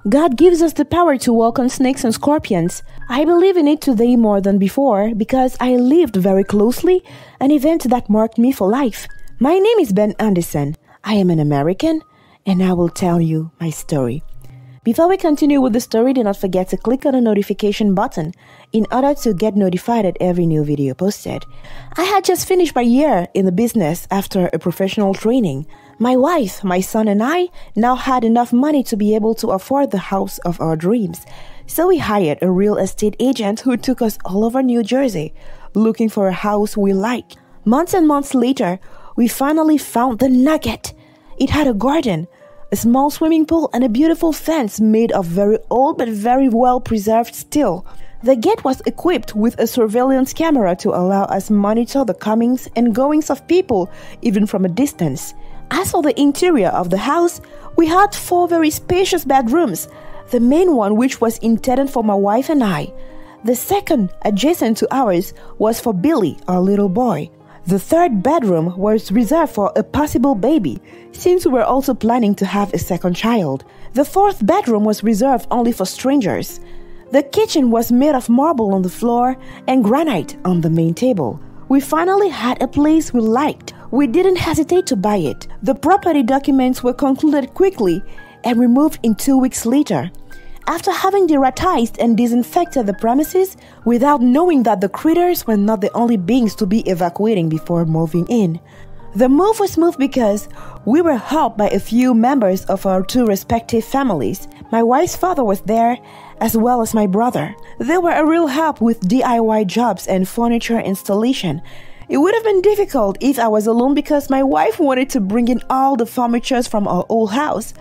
God gives us the power to walk on snakes and scorpions. I believe in it today more than before because I lived very closely an event that marked me for life. My name is Ben Anderson. I am an American, and I will tell you my story. Before we continue with the story, do not forget to click on the notification button in order to get notified at every new video posted. I had just finished my year in the business after a professional training. My wife, my son, and I now had enough money to be able to afford the house of our dreams. So we hired a real estate agent who took us all over New Jersey, looking for a house we liked. Months and months later, we finally found the nugget. It had a garden, a small swimming pool, and a beautiful fence made of very old but very well preserved steel. The gate was equipped with a surveillance camera to allow us monitor the comings and goings of people even from a distance. As for the interior of the house, we had 4 very spacious bedrooms, the main one which was intended for my wife and I. The second, adjacent to ours, was for Billy, our little boy. The third bedroom was reserved for a possible baby, since we were also planning to have a second child. The fourth bedroom was reserved only for strangers. The kitchen was made of marble on the floor and granite on the main table. We finally had a place we liked. We didn't hesitate to buy it. The property documents were concluded quickly and we moved in 2 weeks later. After having deratized and disinfected the premises without knowing that the critters were not the only beings to be evacuating before moving in. The move was smooth because we were helped by a few members of our 2 respective families. My wife's father was there, as well as my brother. They were a real help with DIY jobs and furniture installation. It would have been difficult if I was alone because my wife wanted to bring in all the furniture from our old house.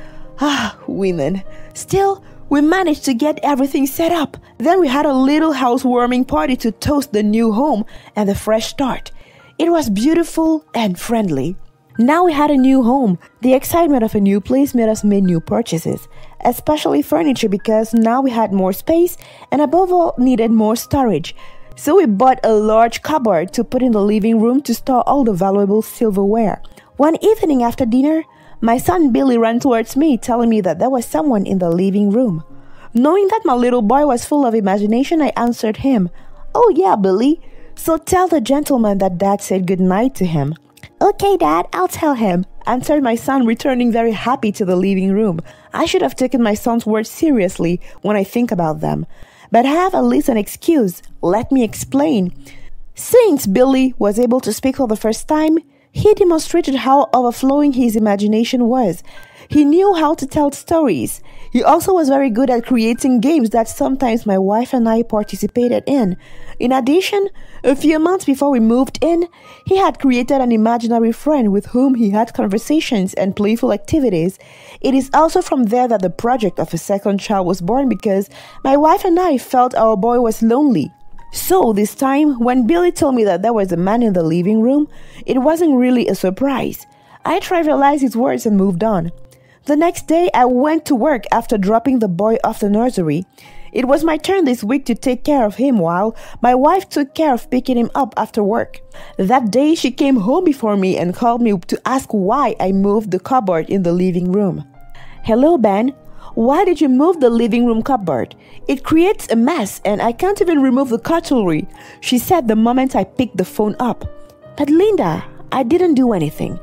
Women. Still, we managed to get everything set up. Then we had a little housewarming party to toast the new home and the fresh start. It was beautiful and friendly. Now we had a new home. The excitement of a new place made us make new purchases, especially furniture because now we had more space and above all needed more storage. So we bought a large cupboard to put in the living room to store all the valuable silverware. One evening after dinner, my son Billy ran towards me telling me that there was someone in the living room. Knowing that my little boy was full of imagination, I answered him, "Oh yeah, Billy. So tell the gentleman that Dad said good night to him." "Okay, Dad, I'll tell him," answered my son, returning very happy to the living room. I should have taken my son's words seriously when I think about them. But I have at least an excuse. Let me explain. Since Billy was able to speak for the first time, he demonstrated how overflowing his imagination was. He knew how to tell stories. He also was very good at creating games that sometimes my wife and I participated in. In addition, a few months before we moved in, he had created an imaginary friend with whom he had conversations and playful activities. It is also from there that the project of a second child was born because my wife and I felt our boy was lonely. So this time, when Billy told me that there was a man in the living room, it wasn't really a surprise. I trivialized his words and moved on. The next day, I went to work after dropping the boy off the nursery. It was my turn this week to take care of him while my wife took care of picking him up after work. That day, she came home before me and called me to ask why I moved the cupboard in the living room. "Hello, Ben. Why did you move the living room cupboard? It creates a mess and I can't even remove the cutlery," she said the moment I picked the phone up. "But Linda, I didn't do anything.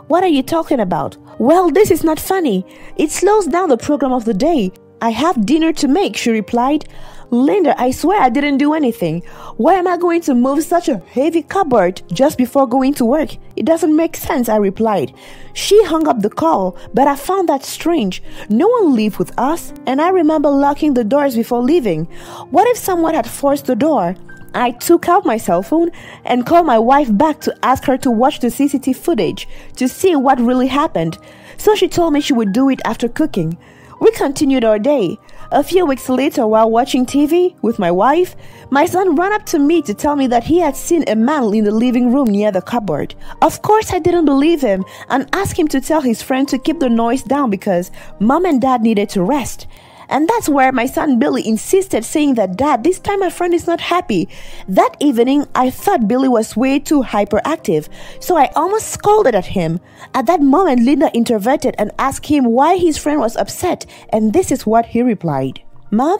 What are you talking about?" "Well, this is not funny. It slows down the program of the day. I have dinner to make," she replied. "Linda, I swear I didn't do anything. Why am I going to move such a heavy cupboard just before going to work? It doesn't make sense," I replied. She hung up the call, but I found that strange. No one lived with us, and I remember locking the doors before leaving. What if someone had forced the door? I took out my cell phone and called my wife back to ask her to watch the CCTV footage to see what really happened. So she told me she would do it after cooking. We continued our day. A few weeks later, while watching TV with my wife, my son ran up to me to tell me that he had seen a man in the living room near the cupboard. Of course, I didn't believe him and asked him to tell his friend to keep the noise down because Mom and Dad needed to rest. And that's where my son Billy insisted, saying that, "Dad, this time my friend is not happy." That evening, I thought Billy was way too hyperactive, so I almost scolded at him. At that moment, Linda intervened and asked him why his friend was upset, and this is what he replied. "Mom,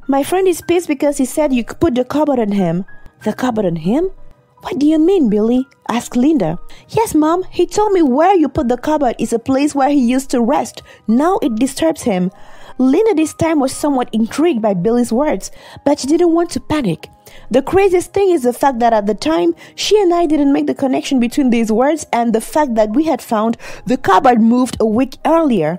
my friend is pissed because he said you could put the cupboard on him." "The cupboard on him? What do you mean, Billy?" asked Linda. "Yes, Mom, he told me where you put the cupboard is a place where he used to rest. Now it disturbs him." Linda this time was somewhat intrigued by Billy's words, but she didn't want to panic. The craziest thing is the fact that at the time, she and I didn't make the connection between these words and the fact that we had found the cupboard moved a week earlier.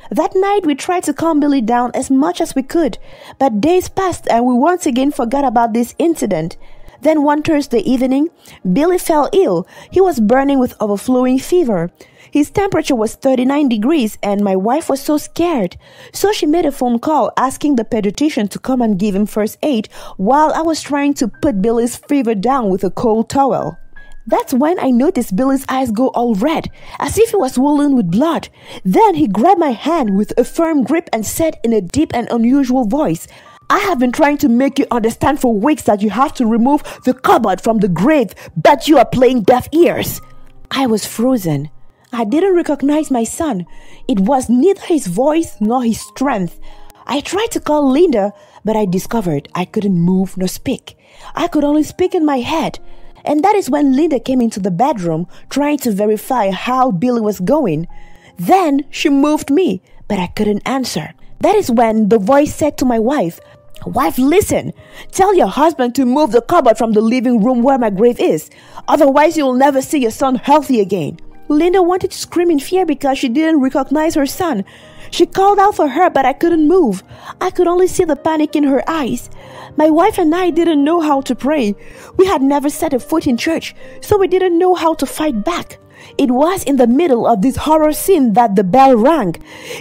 That night, we tried to calm Billy down as much as we could, but days passed and we once again forgot about this incident. Then one Thursday evening, Billy fell ill. He was burning with overflowing fever. His temperature was 39 degrees and my wife was so scared. So she made a phone call asking the pediatrician to come and give him first aid while I was trying to put Billy's fever down with a cold towel. That's when I noticed Billy's eyes go all red, as if he was swollen with blood. Then he grabbed my hand with a firm grip and said in a deep and unusual voice, "I have been trying to make you understand for weeks that you have to remove the cupboard from the grave, but you are playing deaf ears." I was frozen. I didn't recognize my son. It was neither his voice nor his strength. I tried to call Linda, but I discovered I couldn't move nor speak. I could only speak in my head. And that is when Linda came into the bedroom, trying to verify how Billy was going. Then she moved me, but I couldn't answer. That is when the voice said to my wife, "Wife, listen. Tell your husband to move the cupboard from the living room where my grave is. Otherwise, you will never see your son healthy again." Linda wanted to scream in fear because she didn't recognize her son. She called out for her, but I couldn't move. I could only see the panic in her eyes. My wife and I didn't know how to pray. We had never set a foot in church, so we didn't know how to fight back. It was in the middle of this horror scene that the bell rang.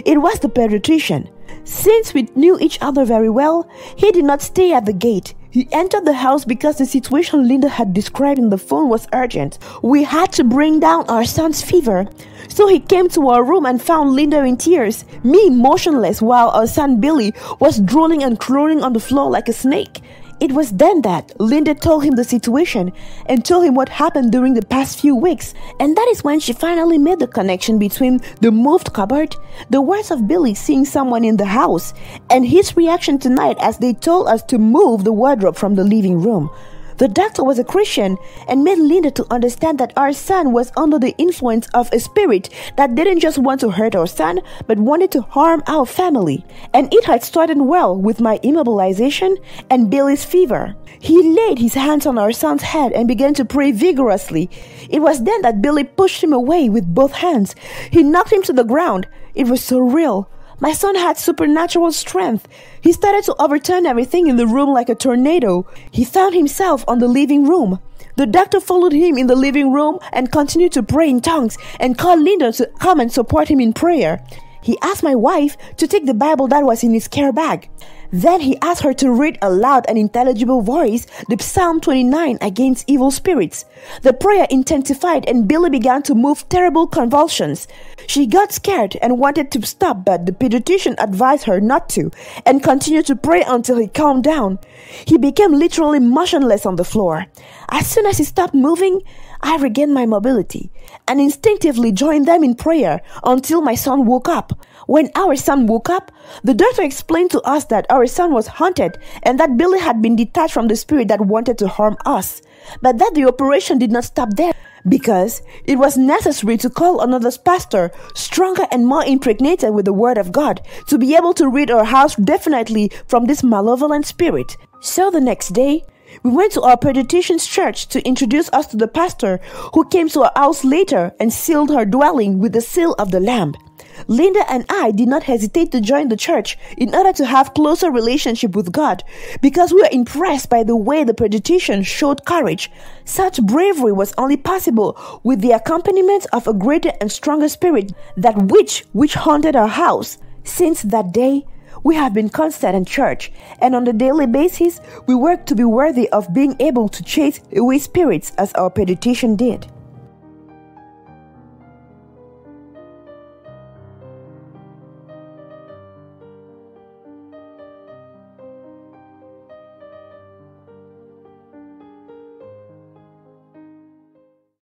It was the pediatrician. Since we knew each other very well, he did not stay at the gate. He entered the house because the situation Linda had described in the phone was urgent. We had to bring down our son's fever. So he came to our room and found Linda in tears, me motionless while our son Billy was drooling and crawling on the floor like a snake. It was then that Linda told him the situation and told him what happened during the past few weeks. And that is when she finally made the connection between the moved cupboard, the words of Billy seeing someone in the house, and his reaction tonight as they told us to move the wardrobe from the living room. The doctor was a Christian and made Linda to understand that our son was under the influence of a spirit that didn't just want to hurt our son, but wanted to harm our family. And it had started well with my immobilization and Billy's fever. He laid his hands on our son's head and began to pray vigorously. It was then that Billy pushed him away with both hands. He knocked him to the ground. It was so real. My son had supernatural strength. He started to overturn everything in the room like a tornado. He found himself on the living room. The doctor followed him in the living room and continued to pray in tongues and called Linda to come and support him in prayer. He asked my wife to take the Bible that was in his care bag. Then he asked her to read aloud an intelligible voice the Psalm 29 against evil spirits. The prayer intensified and Billy began to move terrible convulsions. She got scared and wanted to stop, but the pediatrician advised her not to and continued to pray until he calmed down. He became literally motionless on the floor. As soon as he stopped moving, I regained my mobility and instinctively joined them in prayer until my son woke up. When our son woke up, the doctor explained to us that our son was haunted and that Billy had been detached from the spirit that wanted to harm us, but that the operation did not stop there because it was necessary to call another pastor, stronger and more impregnated with the word of God, to be able to rid our house definitely from this malevolent spirit. So the next day, we went to our pediatrician's church to introduce us to the pastor, who came to our house later and sealed her dwelling with the seal of the Lamb. Linda and I did not hesitate to join the church in order to have closer relationship with God because we were impressed by the way the pediatrician showed courage. Such bravery was only possible with the accompaniment of a greater and stronger spirit, that which haunted our house. Since that day, we have been constant in church, and on a daily basis, we work to be worthy of being able to chase away spirits as our pediatrician did.